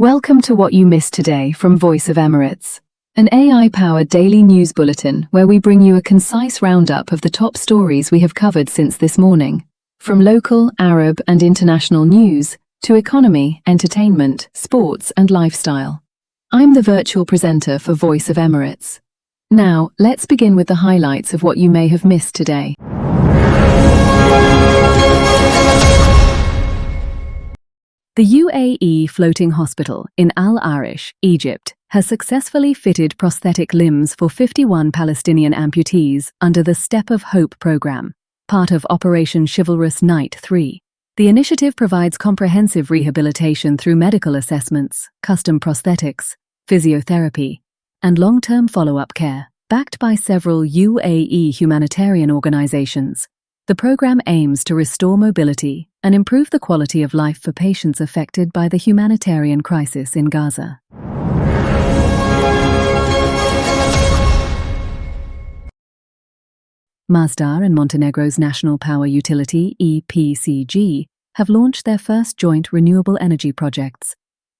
Welcome to What You Missed Today from Voice of Emirates, an AI-powered daily news bulletin where we bring you a concise roundup of the top stories we have covered since this morning, from local, Arab and international news to economy, entertainment, sports and lifestyle. I'm the virtual presenter for Voice of Emirates. Now, let's begin with the highlights of what you may have missed today. The UAE Floating Hospital in Al Arish, Egypt, has successfully fitted prosthetic limbs for 51 Palestinian amputees under the Step of Hope program, part of Operation Chivalrous Night 3. The initiative provides comprehensive rehabilitation through medical assessments, custom prosthetics, physiotherapy, and long-term follow-up care, backed by several UAE humanitarian organizations. The program aims to restore mobility and improve the quality of life for patients affected by the humanitarian crisis in Gaza. Masdar and Montenegro's national power utility, EPCG, have launched their first joint renewable energy projects,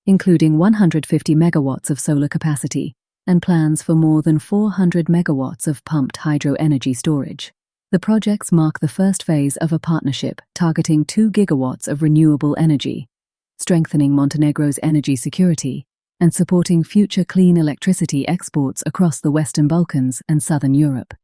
including 150 megawatts of solar capacity and plans for more than 400 megawatts of pumped hydro energy storage. The projects mark the first phase of a partnership targeting 2 gigawatts of renewable energy, strengthening Montenegro's energy security and supporting future clean electricity exports across the Western Balkans and Southern Europe.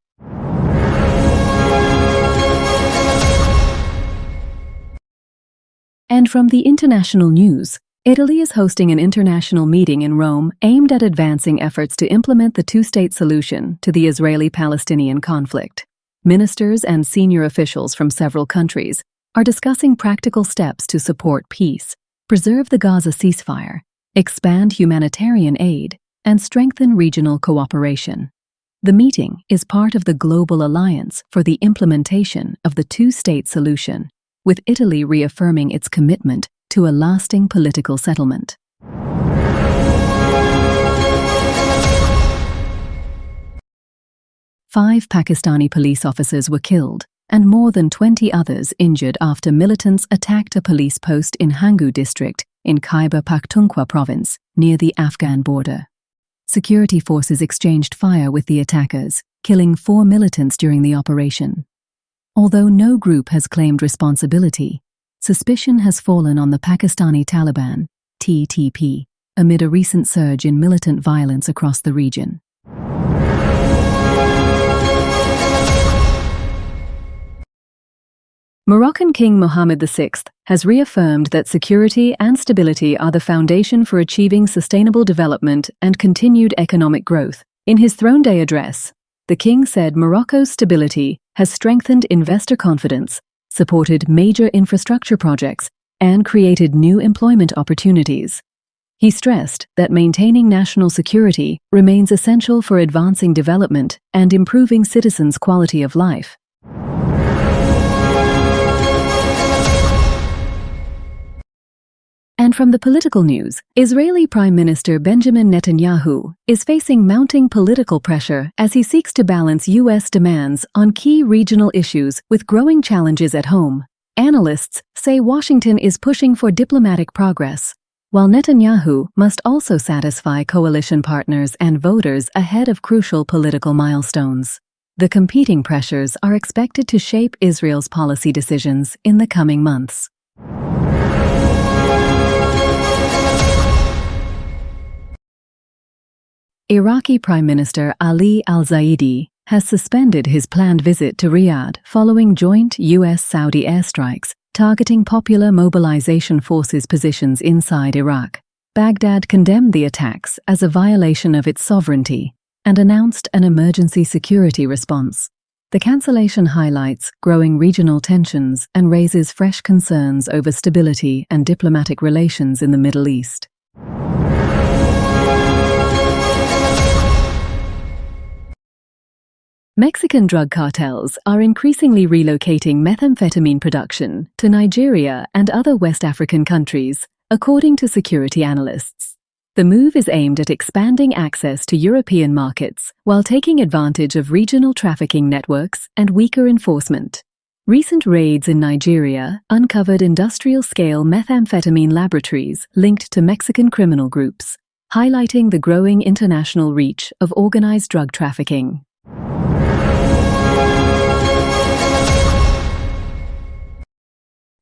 And from the international news, Italy is hosting an international meeting in Rome aimed at advancing efforts to implement the two-state solution to the Israeli-Palestinian conflict. Ministers and senior officials from several countries are discussing practical steps to support peace, preserve the Gaza ceasefire, expand humanitarian aid, and strengthen regional cooperation. The meeting is part of the Global Alliance for the Implementation of the Two-State Solution, with Italy reaffirming its commitment to a lasting political settlement. Five Pakistani police officers were killed and more than 20 others injured after militants attacked a police post in Hangu district in Khyber Pakhtunkhwa province near the Afghan border. Security forces exchanged fire with the attackers, killing 4 militants during the operation. Although no group has claimed responsibility, suspicion has fallen on the Pakistani Taliban, TTP, amid a recent surge in militant violence across the region. Moroccan King Mohammed VI has reaffirmed that security and stability are the foundation for achieving sustainable development and continued economic growth. In his Throne Day address, the king said Morocco's stability has strengthened investor confidence, supported major infrastructure projects, and created new employment opportunities. He stressed that maintaining national security remains essential for advancing development and improving citizens' quality of life. And from the political news, Israeli Prime Minister Benjamin Netanyahu is facing mounting political pressure as he seeks to balance U.S. demands on key regional issues with growing challenges at home. Analysts say Washington is pushing for diplomatic progress, while Netanyahu must also satisfy coalition partners and voters ahead of crucial political milestones. The competing pressures are expected to shape Israel's policy decisions in the coming months. Iraqi Prime Minister Ali al-Zaidi has suspended his planned visit to Riyadh following joint US-Saudi airstrikes targeting popular mobilization forces positions inside Iraq. Baghdad condemned the attacks as a violation of its sovereignty and announced an emergency security response. The cancellation highlights growing regional tensions and raises fresh concerns over stability and diplomatic relations in the Middle East. Mexican drug cartels are increasingly relocating methamphetamine production to Nigeria and other West African countries, according to security analysts. The move is aimed at expanding access to European markets while taking advantage of regional trafficking networks and weaker enforcement. Recent raids in Nigeria uncovered industrial-scale methamphetamine laboratories linked to Mexican criminal groups, highlighting the growing international reach of organized drug trafficking.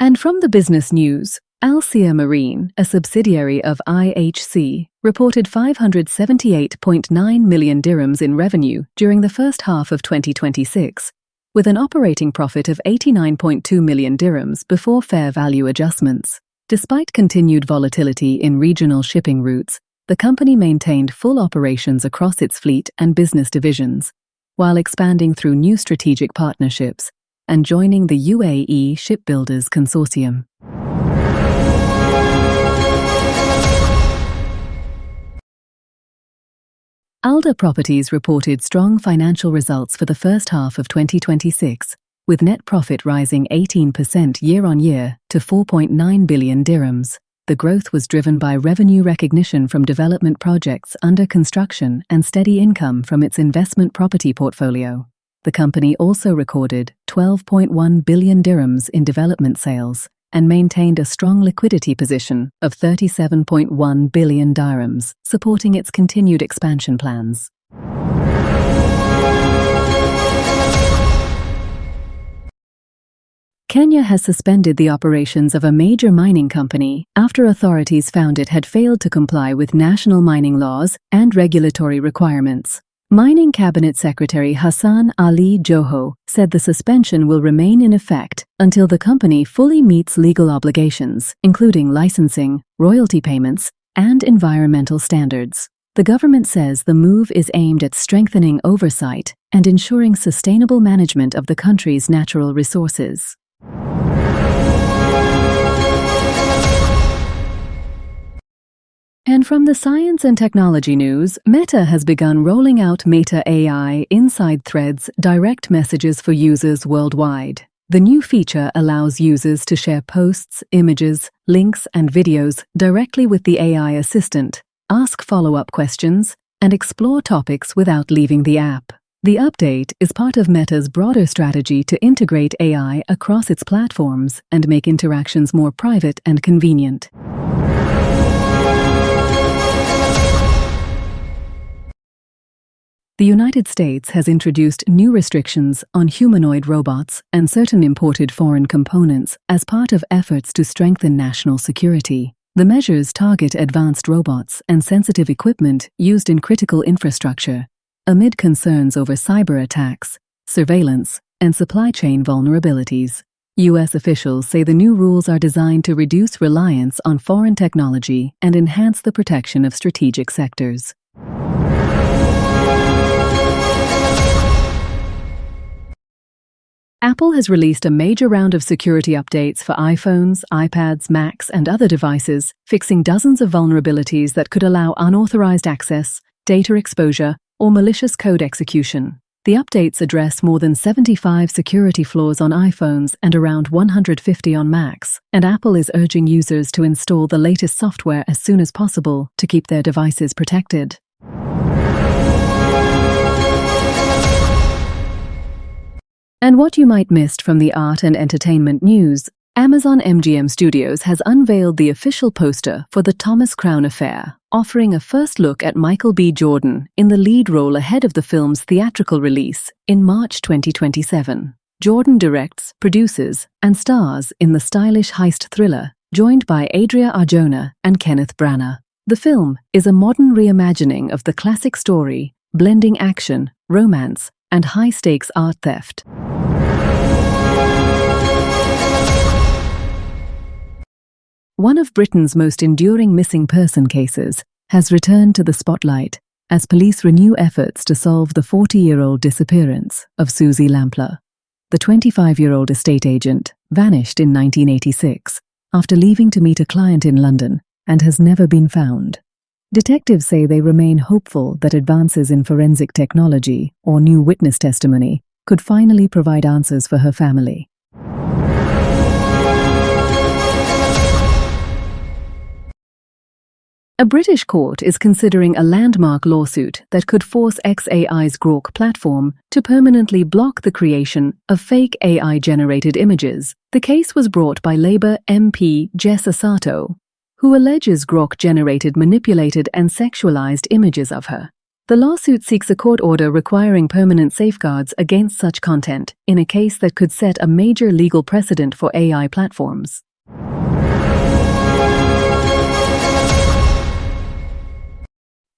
And from the business news, Alcia Marine, a subsidiary of IHC, reported 578.9 million dirhams in revenue during the first half of 2026, with an operating profit of 89.2 million dirhams before fair value adjustments. Despite continued volatility in regional shipping routes, the company maintained full operations across its fleet and business divisions, while expanding through new strategic partnerships and joining the UAE Shipbuilders Consortium. Alda Properties reported strong financial results for the first half of 2026, with net profit rising 18% year-on-year to 4.9 billion dirhams. The growth was driven by revenue recognition from development projects under construction and steady income from its investment property portfolio. The company also recorded 12.1 billion dirhams in development sales and maintained a strong liquidity position of 37.1 billion dirhams, supporting its continued expansion plans. Kenya has suspended the operations of a major mining company after authorities found it had failed to comply with national mining laws and regulatory requirements. Mining Cabinet Secretary Hassan Ali Joho said the suspension will remain in effect until the company fully meets legal obligations, including licensing, royalty payments, and environmental standards. The government says the move is aimed at strengthening oversight and ensuring sustainable management of the country's natural resources. And from the science and technology news, Meta has begun rolling out Meta AI Inside Threads direct messages for users worldwide. The new feature allows users to share posts, images, links, and videos directly with the AI assistant, ask follow-up questions, and explore topics without leaving the app. The update is part of Meta's broader strategy to integrate AI across its platforms and make interactions more private and convenient. The United States has introduced new restrictions on humanoid robots and certain imported foreign components as part of efforts to strengthen national security. The measures target advanced robots and sensitive equipment used in critical infrastructure, amid concerns over cyber attacks, surveillance, and supply chain vulnerabilities. U.S. officials say the new rules are designed to reduce reliance on foreign technology and enhance the protection of strategic sectors. Apple has released a major round of security updates for iPhones, iPads, Macs, and other devices, fixing dozens of vulnerabilities that could allow unauthorized access, data exposure, or malicious code execution. The updates address more than 75 security flaws on iPhones and around 150 on Macs, and Apple is urging users to install the latest software as soon as possible to keep their devices protected. And what you might missed from the art and entertainment news, Amazon MGM Studios has unveiled the official poster for the Thomas Crown Affair, offering a first look at Michael B. Jordan in the lead role ahead of the film's theatrical release in March 2027. Jordan directs, produces, and stars in the stylish heist thriller, joined by Adria Arjona and Kenneth Branagh. The film is a modern reimagining of the classic story, blending action, romance, and high-stakes art theft. One of Britain's most enduring missing person cases has returned to the spotlight as police renew efforts to solve the 40-year-old disappearance of Susie Lampler. The 25-year-old estate agent vanished in 1986 after leaving to meet a client in London and has never been found. Detectives say they remain hopeful that advances in forensic technology or new witness testimony could finally provide answers for her family. A British court is considering a landmark lawsuit that could force xAI's Grok platform to permanently block the creation of fake AI-generated images. The case was brought by Labour MP Jess Asato, who alleges Grok generated manipulated and sexualized images of her. The lawsuit seeks a court order requiring permanent safeguards against such content in a case that could set a major legal precedent for AI platforms.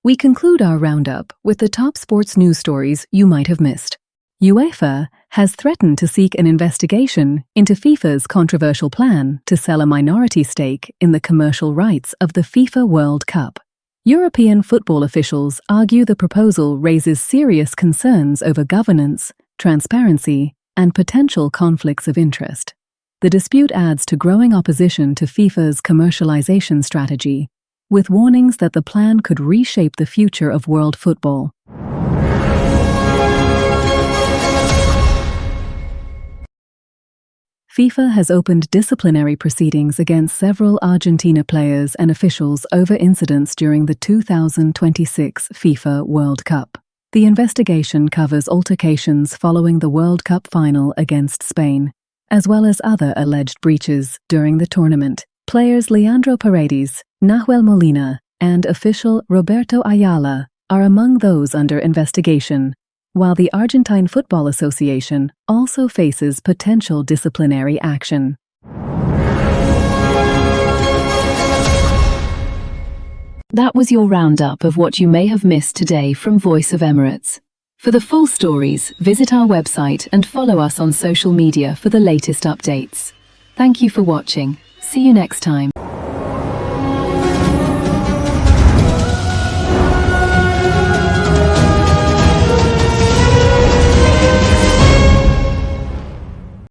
We conclude our roundup with the top sports news stories you might have missed. UEFA has threatened to seek an investigation into FIFA's controversial plan to sell a minority stake in the commercial rights of the FIFA World Cup. European football officials argue the proposal raises serious concerns over governance, transparency, and potential conflicts of interest. The dispute adds to growing opposition to FIFA's commercialization strategy, with warnings that the plan could reshape the future of world football. FIFA has opened disciplinary proceedings against several Argentina players and officials over incidents during the 2026 FIFA World Cup. The investigation covers altercations following the World Cup final against Spain, as well as other alleged breaches during the tournament. Players Leandro Paredes, Nahuel Molina, and official Roberto Ayala are among those under investigation, while the Argentine Football Association also faces potential disciplinary action. That was your roundup of what you may have missed today from Voice of Emirates. For the full stories, visit our website and follow us on social media for the latest updates. Thank you for watching. See you next time.